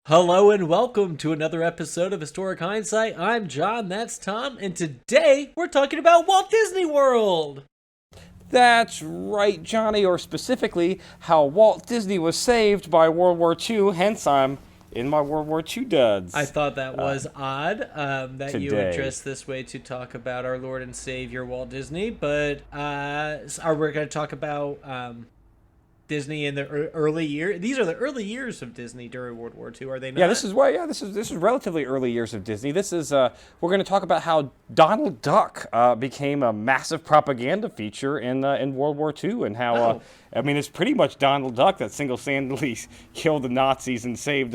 Hello and welcome to another episode of Historic Hindsight. I'm John, that's Tom, and today we're talking about Walt Disney World. That's right, Johnny, or specifically how Walt Disney was saved by World War II, hence I'm in my World War II duds. I thought that was odd that you would Today. dress this way to talk about our Lord and Savior Walt Disney, but are we going to talk about Disney in the early year? These are the early years of Disney during World War II, are they not? Yeah, this is relatively early years of Disney. This is we're going to talk about how Donald Duck became a massive propaganda feature in World War II, and how I mean it's pretty much Donald Duck that single-handedly killed the Nazis and saved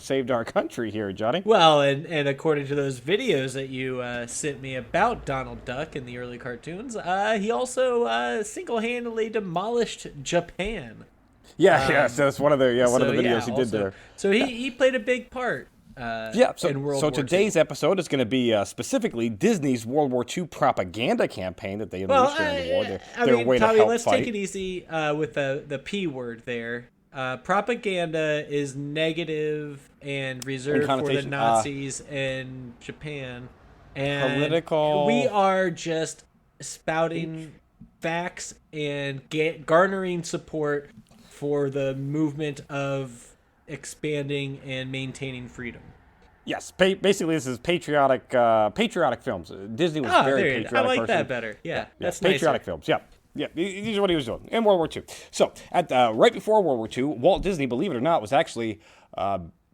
saved our country here, Johnny. Well, and according to those videos that you sent me about Donald Duck in the early cartoons, he also single-handedly demolished Japan. Yeah, so that's one of the videos he did also, there. So he played a big part. In World So War today's II. episode is going to be specifically Disney's World War II propaganda campaign that they unleashed during the war. Their way Tommy, to help let's fight. take it easy with the P word there. Propaganda is negative and reserved for the connotation, Nazis and Japan. And political. we are just spouting facts and garnering support for the movement of expanding and maintaining freedom. Yes, basically this is patriotic films. Disney was very there you go. patriotic. I like person. that better. Yeah, that's patriotic nicer. films. Yeah. These are what he was doing in World War II. So at right before World War II, Walt Disney, believe it or not, was actually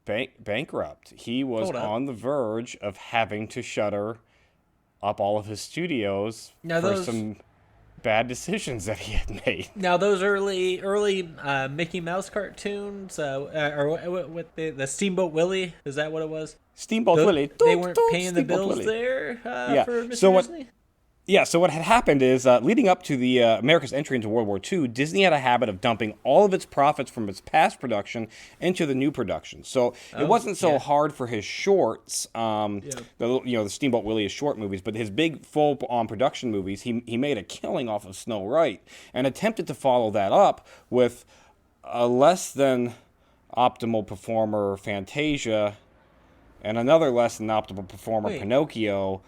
bankrupt. He was Hold up. on the verge of having to shutter up all of his studios Now for those- some bad decisions that he had made. Now those early Mickey Mouse cartoons, or what the Steamboat Willie, is that what it was? Steamboat Willie. They weren't paying the Steamboat bills Willie. there Yeah. for Mr. So what- Disney? Yeah, so what had happened is, leading up to the America's entry into World War II, Disney had a habit of dumping all of its profits from its past production into the new production. So it wasn't so hard for his shorts, the Steamboat Willie is short movies, but his big full-on production movies, he made a killing off of Snow White and attempted to follow that up with a less than optimal performer, Fantasia, and another less than optimal performer, Wait. Pinocchio,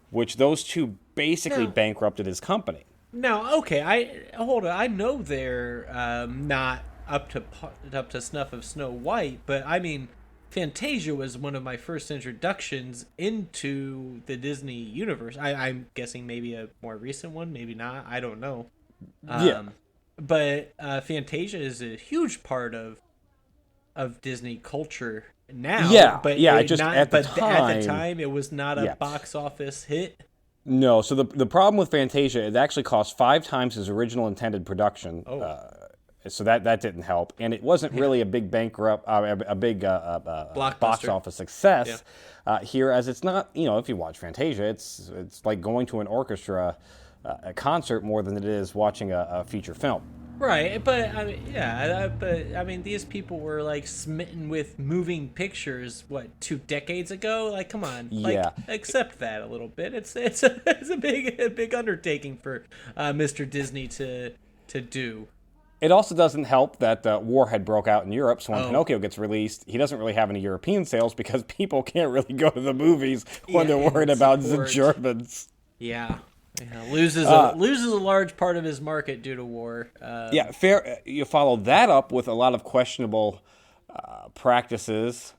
which those two basically No. bankrupted his company. No, okay. Hold on. I know they're not up to snuff of Snow White, but I mean, Fantasia was one of my first introductions into the Disney universe. I'm guessing maybe a more recent one, maybe not. I don't know. Yeah. But Fantasia is a huge part of Disney culture now. Yeah, but yeah, it just not, at the but at the time- time, it was not a Yeah. box office hit. No, so the problem with Fantasia, it actually cost 5 times his original intended production. So that didn't help, and it wasn't really a big box office success here, as it's not. If you watch Fantasia, it's like going to an orchestra, a concert more than it is watching a feature film. Right, but I mean, but I mean, these people were like smitten with moving pictures. What, 2 decades ago? Like, come on, like, Yeah. accept that a little bit. It's a big undertaking for Mr. Disney to do. It also doesn't help that war had broke out in Europe, so when Oh. Pinocchio gets released, he doesn't really have any European sales because people can't really go to the movies when Yeah, they're worried and about the support. Germans. Yeah, loses a large part of his market due to war. Yeah, fair. You follow that up with a lot of questionable practices,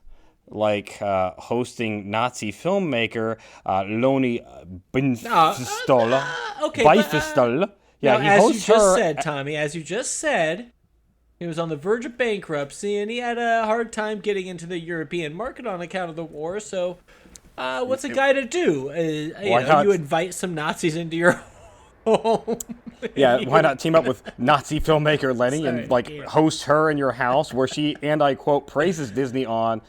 like hosting Nazi filmmaker Loni Beinfistola. Okay, but, Beinfistola. Yeah, he as you hosts just her. said, Tommy, as you just said, he was on the verge of bankruptcy, and he had a hard time getting into the European market on account of the war. So, what's a guy to do? You invite some Nazis into your home. Yeah, why not team up with Nazi filmmaker Lenny Sorry, and yeah. host her in your house, where she, and I quote, praises Disney on,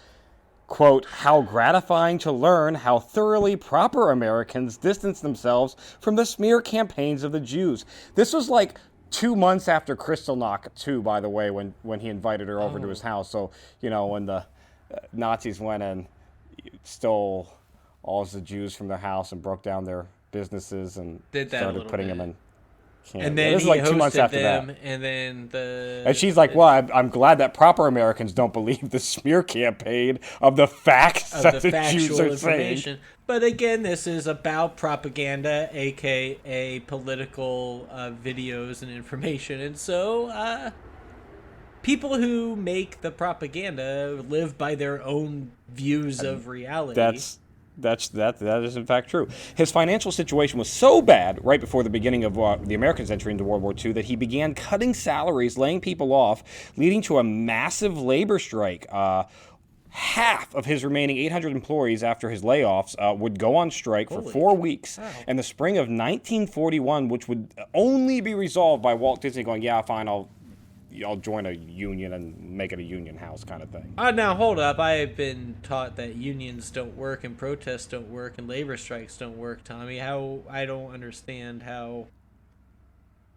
quote, how gratifying to learn how thoroughly proper Americans distance themselves from the smear campaigns of the Jews. This was like 2 months after Kristallnacht, too, by the way, when he invited her over to his house. So, when the Nazis went and stole all of the Jews from their house and broke down their businesses and Did that a started little putting bit. them in And then this is like 2 months after them, that. and then And she's like, well, I'm glad that proper Americans don't believe the smear campaign of the facts that the Jews are saying. But again, this is about propaganda, aka political videos and information. And so people who make the propaganda live by their own views of reality. That is in fact true. His financial situation was so bad right before the beginning of the Americans' entry into World War II that he began cutting salaries, laying people off, leading to a massive labor strike. Half of his remaining 800 employees after his layoffs would go on strike for 4 weeks. Wow. In the spring of 1941, which would only be resolved by Walt Disney going, yeah, fine, I'll join a union and make it a union house kind of thing. Now, hold up. I have been taught that unions don't work and protests don't work and labor strikes don't work, Tommy. I don't understand how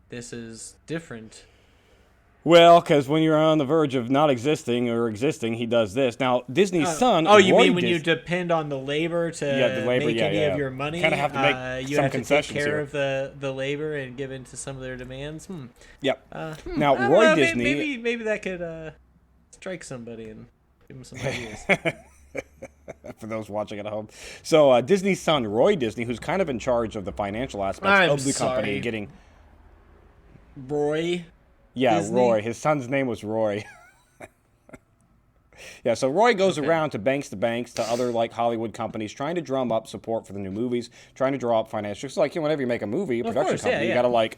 this is different. Well, because when you're on the verge of not existing or existing, he does this. Now, Disney's son... Oh, you mean when you depend on the labor to make any of your money? Kind of have to make you some have to concessions take care here. of the labor and give in to some of their demands? Yep. Now, Roy Disney... Maybe that could strike somebody and give them some ideas. For those watching at home. So, Disney's son, Roy Disney, who's kind of in charge of the financial aspects of the company, getting... Roy... Yeah, Disney? Roy. His son's name was Roy. Yeah, so Roy goes around to banks to other like Hollywood companies, trying to drum up support for the new movies, trying to draw up financial. It's like, whenever you make a movie, a production company, you gotta like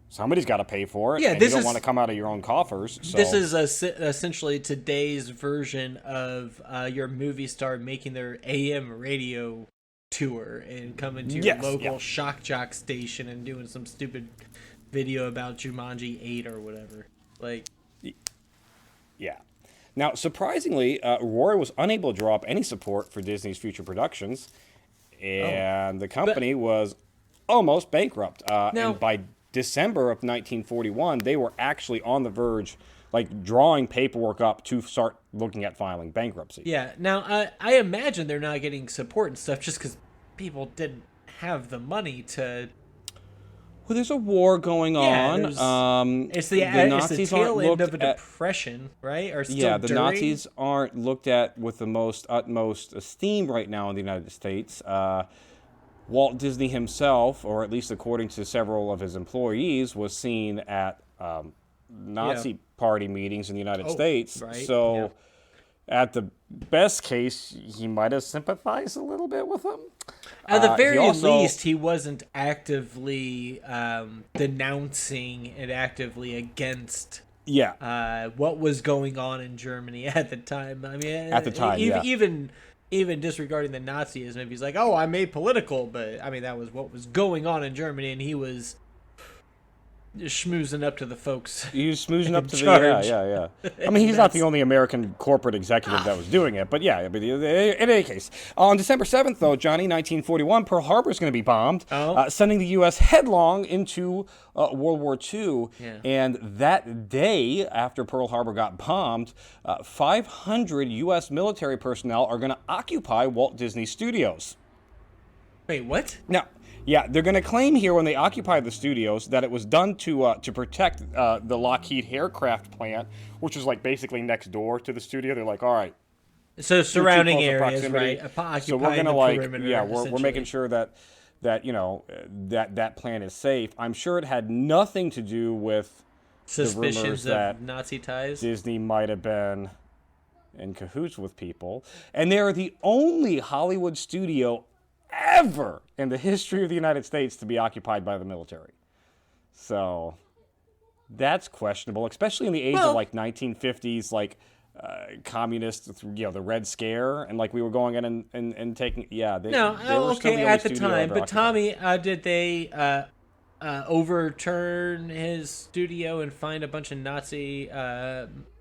somebody's got to pay for it. Yeah, and you don't want to come out of your own coffers. So. This is essentially today's version of your movie star making their AM radio tour and coming to your local shock jock station and doing some stupid video about Jumanji 8 or whatever. Yeah. Now, surprisingly, Roy was unable to draw up any support for Disney's future productions, and the company was almost bankrupt. And by December of 1941, they were actually on the verge, like drawing paperwork up to start looking at filing bankruptcy. Yeah. Now, I imagine they're not getting support and stuff just because people didn't have the money to... Well, there's a war going on. It's the tail end of a depression, right? Or still the Nazis aren't looked at with the utmost esteem right now in the United States. Walt Disney himself, or at least according to several of his employees, was seen at Nazi party meetings in the United States. Right. So, at the best case, he might have sympathized a little bit with them. At the very least, he wasn't actively denouncing and actively against what was going on in Germany at the time. I mean, at the time, even disregarding the Nazism, he's like, "Oh, I'm apolitical," but I mean that was what was going on in Germany, and he was schmoozing up to the folks. He was schmoozing up to the I mean, he's not the only American corporate executive that was doing it, but yeah. But in any case, on December 7th, though, Johnny, 1941, Pearl Harbor is going to be bombed, sending the U.S. headlong into World War II. Yeah. And that day after Pearl Harbor got bombed, 500 U.S. military personnel are going to occupy Walt Disney Studios. Wait, what? Now. Yeah, they're going to claim here when they occupy the studios that it was done to protect the Lockheed aircraft plant, which is like basically next door to the studio. They're like, all right. So surrounding areas, right? So we're going to we're making sure that that plan is safe. I'm sure it had nothing to do with suspicions the rumors of that Nazi ties. Disney might have been in cahoots with people, and they're the only Hollywood studio ever in the history of the United States to be occupied by the military. So that's questionable, especially in the age of like 1950s, like communist, the Red Scare, and like we were going in and taking, they were still the at the time. But Tommy, did they overturn his studio and find a bunch of Nazi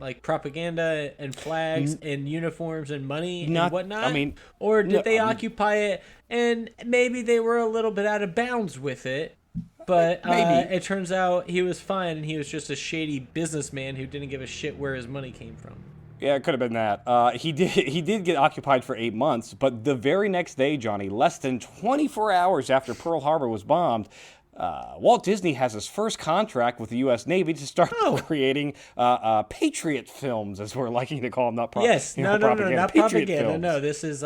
like propaganda and flags and uniforms and money and whatnot? I mean, or did they occupy it and maybe they were a little bit out of bounds with it? But it turns out he was fine and he was just a shady businessman who didn't give a shit where his money came from. Yeah, it could have been that. He did get occupied for 8 months, but the very next day, Johnny, less than 24 hours after Pearl Harbor was bombed, Walt Disney has his first contract with the U.S. Navy to start creating Patriot films, as we're liking to call them. Not propaganda. Not Patriot propaganda. films. No, this is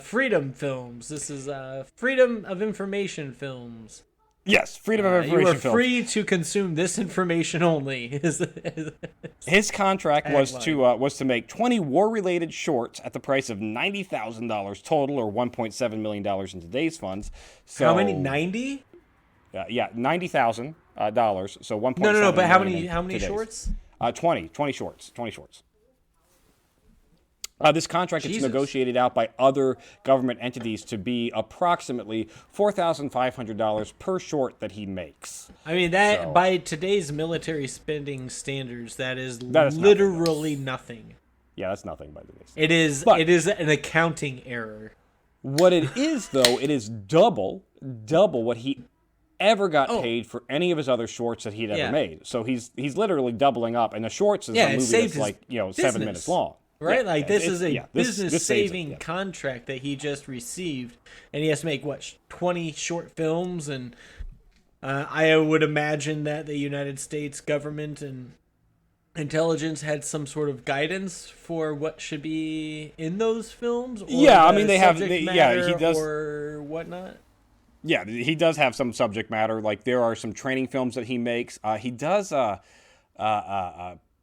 freedom films. This is freedom of information films. Yes, freedom of information. You are films. free to consume this information only. His contract was to make 20 war-related shorts at the price of $90,000 total, or $1.7 million in today's funds. So, how many? 90? Yeah, $90,000. So 1.7. No. But how many today's. shorts? 20 shorts. This contract is negotiated out by other government entities to be approximately $4,500 per short that he makes. I mean, by today's military spending standards, that is literally nothing. Yeah, that's nothing by today's. It is an accounting error. What it is, though, it is double what he ever got paid for any of his other shorts that he'd ever made. So he's literally doubling up, and the shorts is a movie that's like 7 minutes long. Right? This is a business-saving contract that he just received, and he has to make, 20 short films, and I would imagine that the United States government and intelligence had some sort of guidance for what should be in those films? Or they have... he does... Or whatnot? Yeah, he does have some subject matter. Like, there are some training films that he makes. He does...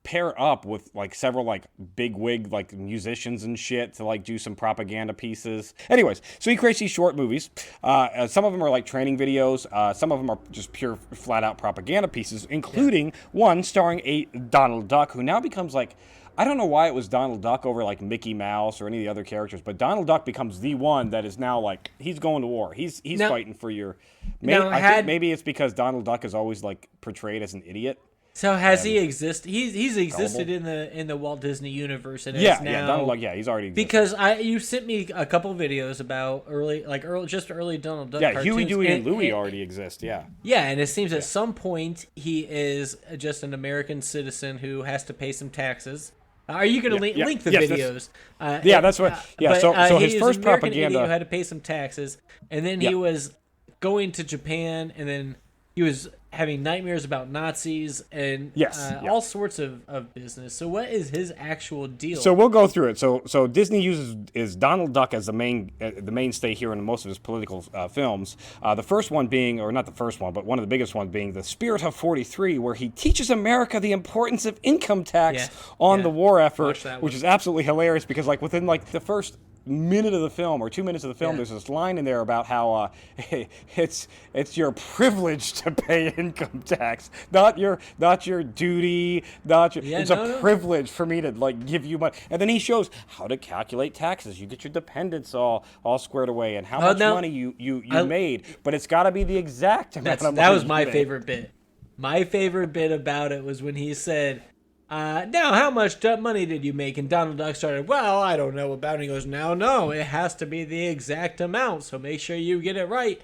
pair up with several big wig musicians and shit to do some propaganda pieces. Anyways, so he creates these short movies. Some of them are training videos. Some of them are just pure flat out propaganda pieces, including one starring a Donald Duck, who now becomes I don't know why it was Donald Duck over Mickey Mouse or any of the other characters, but Donald Duck becomes the one that is now he's going to war. He's fighting for your. I think maybe it's because Donald Duck is always portrayed as an idiot. So has he existed? He's existed in the Walt Disney universe, and Donald Duck. Yeah, he's already existed. Because you sent me a couple videos about early Donald Duck. Yeah, cartoons. Huey, Dewey, and Louie already exist. Yeah. Yeah, and it seems at some point he is just an American citizen who has to pay some taxes. Are you going to link the videos? That's what. Yeah, so his first propaganda who had to pay some taxes, and then he was going to Japan, and then he was having nightmares about Nazis and all sorts of business. So what is his actual deal? So we'll go through it. So Disney uses Donald Duck as the mainstay here in most of his political films. The first one being, or not the first one, but one of the biggest ones being The Spirit of 43, where he teaches America the importance of income tax on the war effort, which is absolutely hilarious because within the first minute of the film or 2 minutes of the film, there's this line in there about how it's your privilege to pay income tax, not your duty, it's a privilege for me to give you money. And then he shows how to calculate taxes. You get your dependents all squared away and how much money you made, but it's got to be the exact amount of money. That was my favorite bit. My favorite bit about it was when he said, now, how much money did you make? And Donald Duck started, well, I don't know about it. And he goes, no, it has to be the exact amount, so make sure you get it right.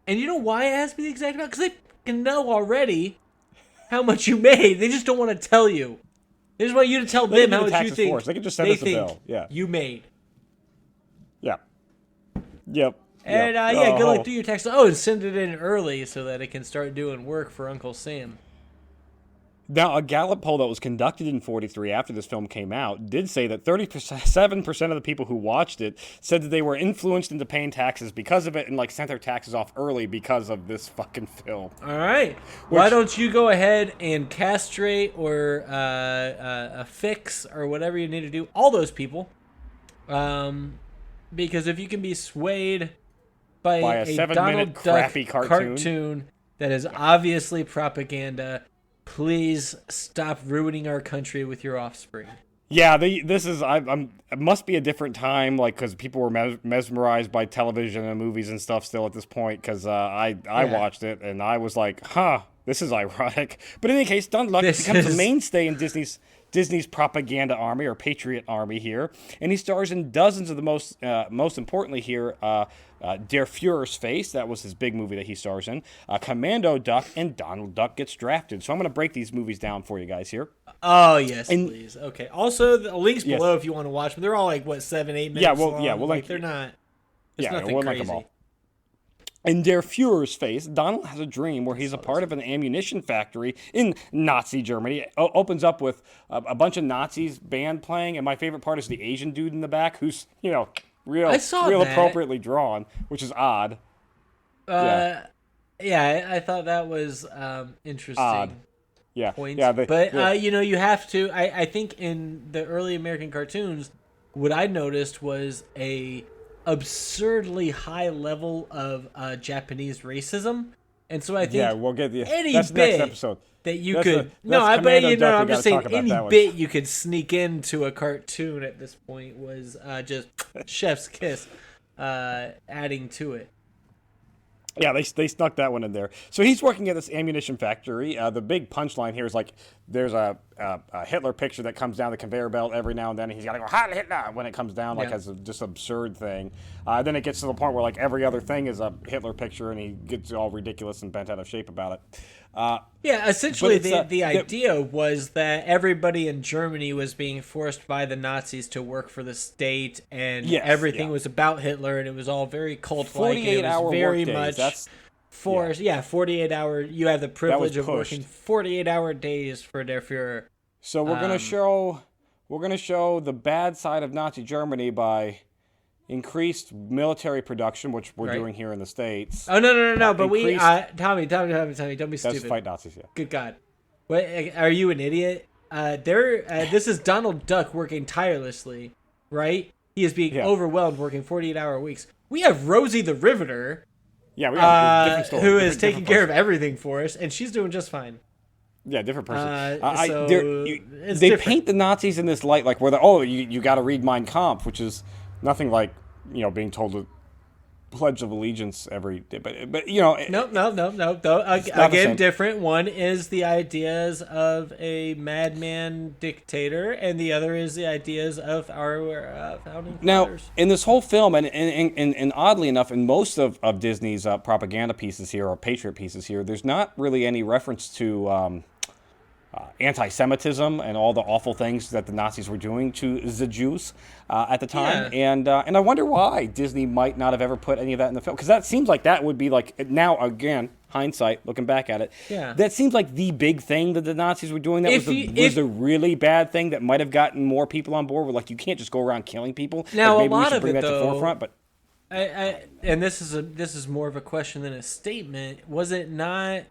And you know why it has to be the exact amount? Because they can know already how much you made. They just don't want to tell you. They just want you to tell them how much you think they can just send us a bill. You made. Yeah. Yep. And, good luck do your taxes. Oh, and send it in early so that it can start doing work for Uncle Sam. Now, a Gallup poll that was conducted in 43 after this film came out did say that 37% of the people who watched it said that they were influenced into paying taxes because of it and sent their taxes off early because of this fucking film. All right. Why don't you go ahead and castrate or fix or whatever you need to do all those people? Because if you can be swayed by a 7-minute crappy cartoon that is obviously propaganda, please stop ruining our country with your offspring. Yeah, this is it must be a different time, because people were mesmerized by television and movies and stuff still at this point. Because I watched it and I was like, this is ironic. But in any case, Donald Duck becomes a mainstay in Disney's propaganda army or Patriot army here, and he stars in dozens of the most importantly here, Der Fuhrer's Face. That was his big movie that he stars in. Commando Duck and Donald Duck Gets Drafted. So I'm going to break these movies down for you guys here. Oh, yes, please. Okay. Also, the links below if you want to watch them. They're all 7-8 minutes long. We'll they're not. It's nothing crazy. Link them all. In Der Fuhrer's face, Donald has a dream where he's a part of an ammunition factory in Nazi Germany. It opens up with a bunch of Nazis band playing, and my favorite part is the Asian dude in the back who's, real appropriately drawn, which is odd. Yeah, I thought that was interesting. Odd. Yeah. Point. Yeah, you have to. I think in the early American cartoons, what I noticed was a absurdly high level of Japanese racism, and so I think we'll get any that's bit next episode. That you that's could I'm just saying any bit you could sneak into a cartoon at this point was just chef's kiss, adding to it. Yeah, they snuck that one in there. So he's working at this ammunition factory. The big punchline here is like there's a Hitler picture that comes down the conveyor belt every now and then. And he's got to go Heil Hitler when it comes down, like as a just absurd thing. Then it gets to the point where like every other thing is a Hitler picture, and he gets all ridiculous and bent out of shape about it. Essentially the idea was that everybody in Germany was being forced by the Nazis to work for the state, and everything was about Hitler, and it was all very cult-like. 48-hour very work much days. 48-hour. You have the privilege of working 48-hour days for Der Fuhrer. So we're gonna show the bad side of Nazi Germany by increased military production, which we're doing here in the States. Oh no! But Tommy, don't be stupid. That's fight Nazis, yeah. Good God, what? Are you an idiot? This is Donald Duck working tirelessly, right? He is being overwhelmed, working 48-hour weeks. We have Rosie the Riveter, we have different story, who is taking care of everything for us, and she's doing just fine. Yeah, different person. They paint the Nazis in this light, like where you got to read Mein Kampf, which is nothing like being told to pledge of allegiance every day. But no. Again, different. One is the ideas of a madman dictator, and the other is the ideas of our founding fathers. Now, in this whole film, and oddly enough, in most of Disney's propaganda pieces here, or patriot pieces here, there's not really any reference to anti-Semitism and all the awful things that the Nazis were doing to the Jews at the time, and I wonder why Disney might not have ever put any of that in the film, because that seems like that would be like, now again, hindsight, looking back at it, that seems like the big thing that the Nazis were doing. That was the really bad thing that might have gotten more people on board. With like, you can't just go around killing people. Now, like, maybe a lot we should of bring it, that to forefront, but. And this is more of a question than a statement. Was it not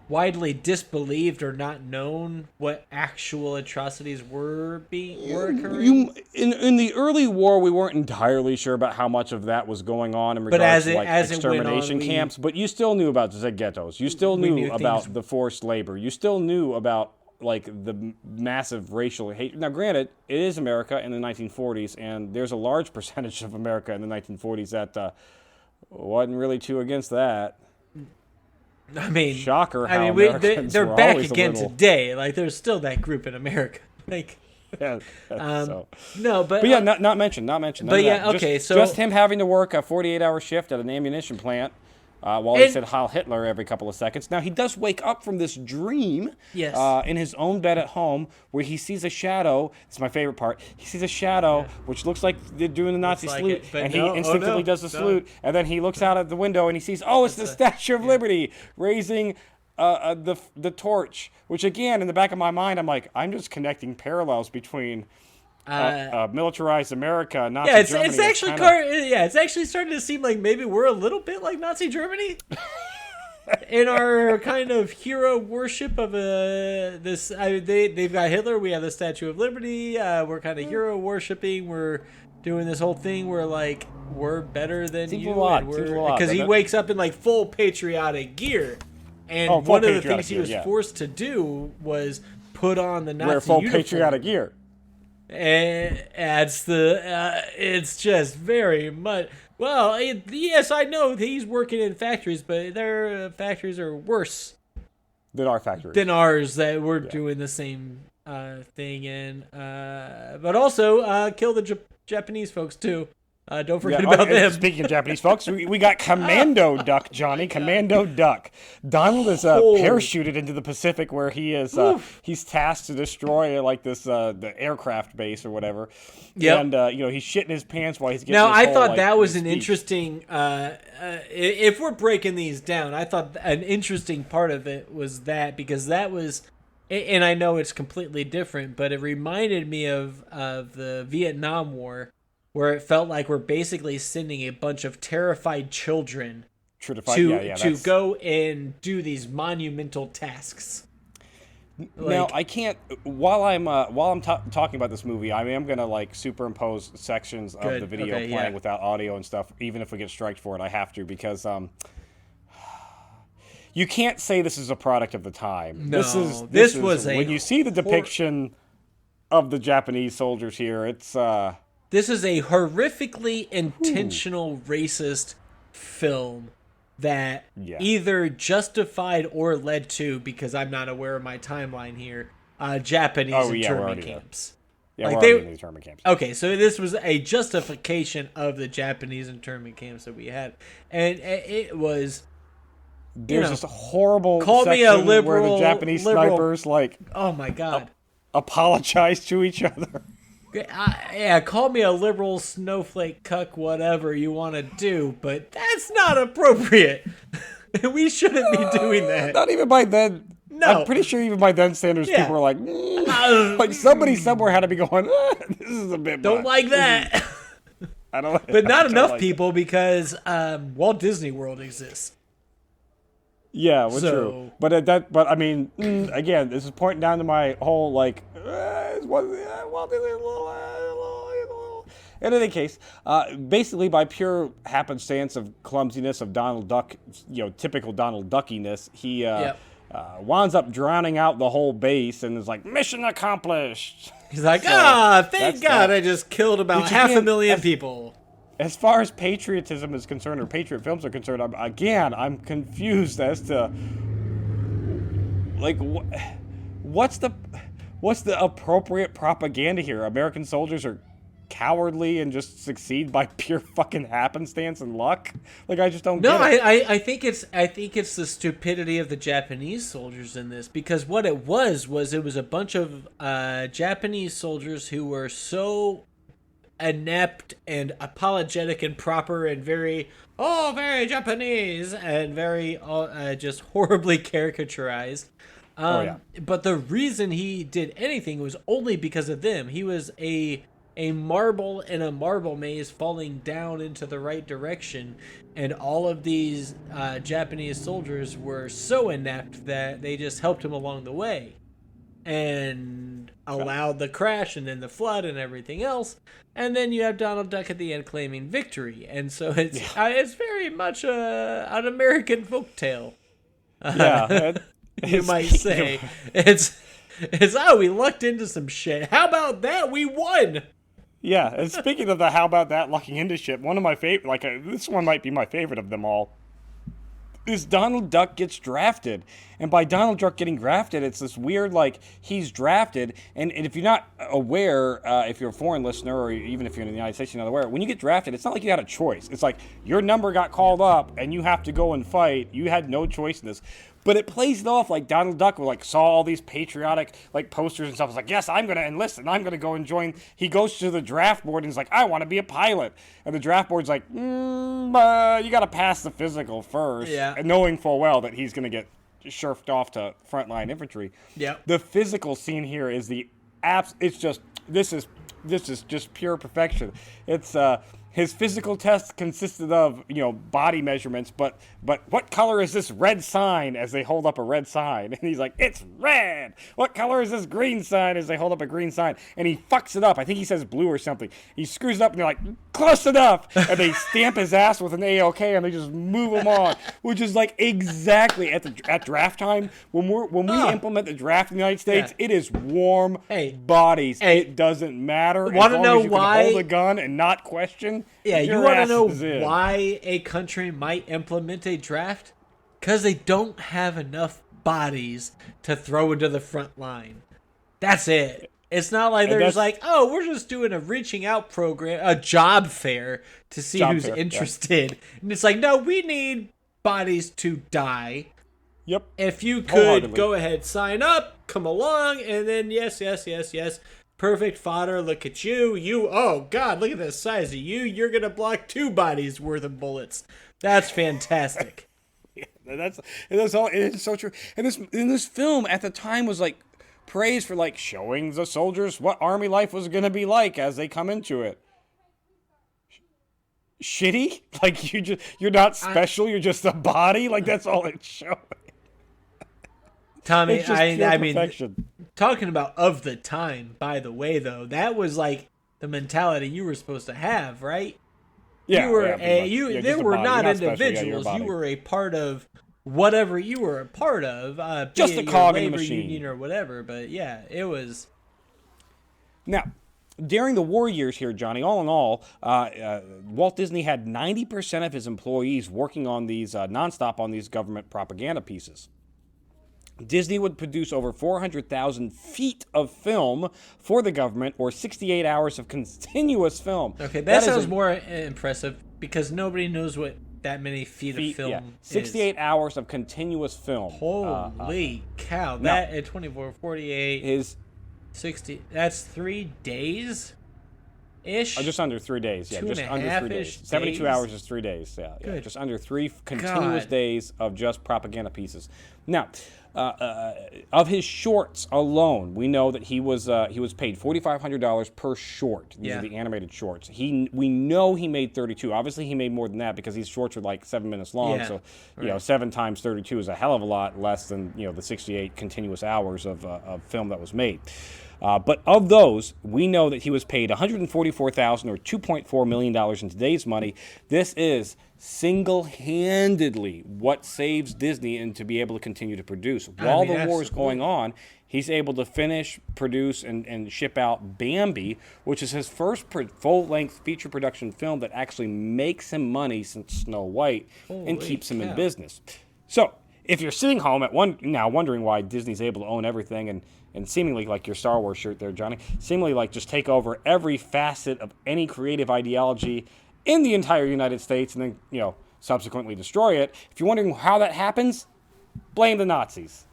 widely disbelieved or not known what actual atrocities were occurring? In the early war, we weren't entirely sure about how much of that was going on in regards to extermination camps. But you still knew about the ghettos. You still knew about the forced labor. You still knew about like the massive racial hate. Now, granted, it is America in the 1940s, and there's a large percentage of America in the 1940s that wasn't really too against that. I mean, shocker! They're back again today. Like, there's still that group in America. Like, no, but not mentioned. But okay, just him having to work a 48-hour shift at an ammunition plant. While he said Heil Hitler every couple of seconds. Now, he does wake up from this dream in his own bed at home where he sees a shadow. It's my favorite part. He sees a shadow, which looks like they're doing the Nazi salute, and he instinctively does the salute, and then he looks out at the window and he sees, it's the Statue of Liberty raising the torch, which, again, in the back of my mind, I'm like, I'm just connecting parallels between militarized America, Nazi Germany. It's actually starting to seem like maybe we're a little bit like Nazi Germany in our kind of hero worship of this. They've got Hitler. We have the Statue of Liberty. We're kind of hero worshiping. We're doing this whole thing where like we're better than Seems you, because he wakes up in like full patriotic gear, and one of the things he was forced to do was put on the Nazi uniform. Wear full patriotic gear. And it's just very much. Well, yes, I know he's working in factories, but their factories are worse than our factories. Than ours, that we're doing the same thing in. But also kill the Japanese folks too. Don't forget about them. Speaking of Japanese folks, we got Commando Duck, Johnny. Commando Duck. Donald is parachuted into the Pacific where he is he's tasked to destroy like this the aircraft base or whatever. Yep. And he's shitting his pants while he's getting. Now I whole, thought like, that was an speech. interesting. If we're breaking these down, I thought an interesting part of it was that because that was. And I know it's completely different, but it reminded me of the Vietnam War, where it felt like we're basically sending a bunch of terrified children to go and do these monumental tasks. Now I can't. While I'm talking about this movie, I am gonna like superimpose sections of the video playing without audio and stuff. Even if we get striked for it, I have to because you can't say this is a product of the time. No, this was when you see the depiction of the Japanese soldiers here. It's this is a horrifically intentional racist film that either justified or led to, because I'm not aware of my timeline here, Japanese internment camps. Yeah, like we're already in the internment camps. Okay, so this was a justification of the Japanese internment camps that we had, and it was. There's this horrible call section me a liberal, where the Japanese snipers oh my god, apologize to each other. Call me a liberal snowflake cuck, whatever you want to do, but that's not appropriate. We shouldn't be doing that. Not even by then. No. I'm pretty sure even by then standards, people were like, like somebody somewhere had to be going, this is a bit don't much. Like that. I don't. But not enough people because Walt Disney World exists. Yeah, well, true. But I mean, again, this is pointing down to my whole like. In any case, basically by pure happenstance of clumsiness of Donald Duck, typical Donald Duckiness, he winds up drowning out the whole base and is like, mission accomplished. He's like, thank God I just killed about 500,000 people. As far as patriotism is concerned, or patriot films are concerned, I'm confused as to like what's the appropriate propaganda here? American soldiers are cowardly and just succeed by pure fucking happenstance and luck. Like I just don't. No, get it. I think it's the stupidity of the Japanese soldiers in this, because what it was it was a bunch of Japanese soldiers who were so inept and apologetic and proper and very Japanese and very just horribly caricaturized. But the reason he did anything was only because of them. He was a marble in a marble maze falling down into the right direction, and all of these Japanese soldiers were so inept that they just helped him along the way and allowed the crash and then the flood and everything else. And then you have Donald Duck at the end claiming victory. And so it's very much an American folktale. You might say. It's we lucked into some shit. How about that? We won. Yeah, and speaking of the how about that lucking into shit, one of my favorite, this one might be my favorite of them all, is Donald Duck gets drafted. And by Donald Duck getting drafted, it's this weird, he's drafted, and if you're not aware, if you're a foreign listener, or even if you're in the United States, you're not aware, when you get drafted, it's not like you had a choice. It's like, your number got called up, and you have to go and fight. You had no choice in this. But it plays it off like Donald Duck saw all these patriotic posters and stuff. It's like, yes, I'm going to enlist and I'm going to go and join. He goes to the draft board and he's like, I want to be a pilot. And the draft board's like, you got to pass the physical first. Yeah. And knowing full well that he's going to get shirked off to frontline infantry. Yeah. The physical scene here is it's just, this is just pure perfection. It's, his physical test consisted of, body measurements, but what color is this red sign as they hold up a red sign? And he's like, it's red! What color is this green sign as they hold up a green sign? And he fucks it up. I think he says blue or something. He screws it up and they're like, close enough! And they stamp his ass with an A-OK and they just move him on. Which is exactly at draft time. When we implement the draft in the United States, it is warm bodies. It doesn't matter. Want to know why? Hold a gun and not question. Yeah, you want to know why a country might implement a draft? Because they don't have enough bodies to throw into the front line. That's it. It's not like they're just like, oh, we're just doing a reaching out program, a job fair to see who's interested. Yeah. And it's like, no, we need bodies to die. Yep. If you could go ahead, sign up, come along, and then yes. Perfect fodder. Look at you. Oh God, look at the size of you. You're going to block 2 bodies worth of bullets. That's fantastic. That's all. It's so true. And this film at the time was like praised for like showing the soldiers what army life was going to be like as they come into it. Shitty? Like you're not special. You're just a body. Like that's all it's showing. Tommy, I mean, talking about of the time. By the way, though, that was like the mentality you were supposed to have, right? Yeah, you were they were not individuals. You were a part of whatever you were a part of, just a cog in the machine, union or whatever. But yeah, it was. Now, during the war years here, Johnny, all in all, Walt Disney had 90% of his employees working on these nonstop on these government propaganda pieces. Disney would produce over 400,000 feet of film for the government, or 68 hours of continuous film. Okay, that sounds more impressive because nobody knows what that many feet of film is. 68 hours of continuous film. Holy cow. That at 24, 48 is 60. That's 3 days? Ish? Just under 3 days. Yeah, just under 3 days. 72 hours is 3 days. Yeah, just under 3 continuous days of just propaganda pieces. Now, of his shorts alone, we know that he was paid $4,500 per short. These are the animated shorts. We know he made 32. Obviously, he made more than that because these shorts are like 7 minutes long. Yeah, so you know, 7 times 32 is a hell of a lot less than the 68 continuous hours of film that was made. But of those, we know that he was paid $144,000 or $2.4 million in today's money. This is single-handedly what saves Disney and to be able to continue to produce. While the war is going on, he's able to finish, produce, and ship out Bambi, which is his first full-length feature production film that actually makes him money since Snow White and keeps him in business. So, if you're sitting home now wondering why Disney's able to own everything and seemingly like your Star Wars shirt there, Johnny, seemingly like just take over every facet of any creative ideology in the entire United States and then, subsequently destroy it. If you're wondering how that happens, blame the Nazis.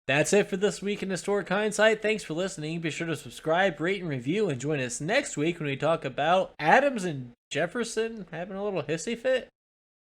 That's it for this week in Historic Hindsight. Thanks for listening. Be sure to subscribe, rate, and review, and join us next week when we talk about Adams and Jefferson having a little hissy fit.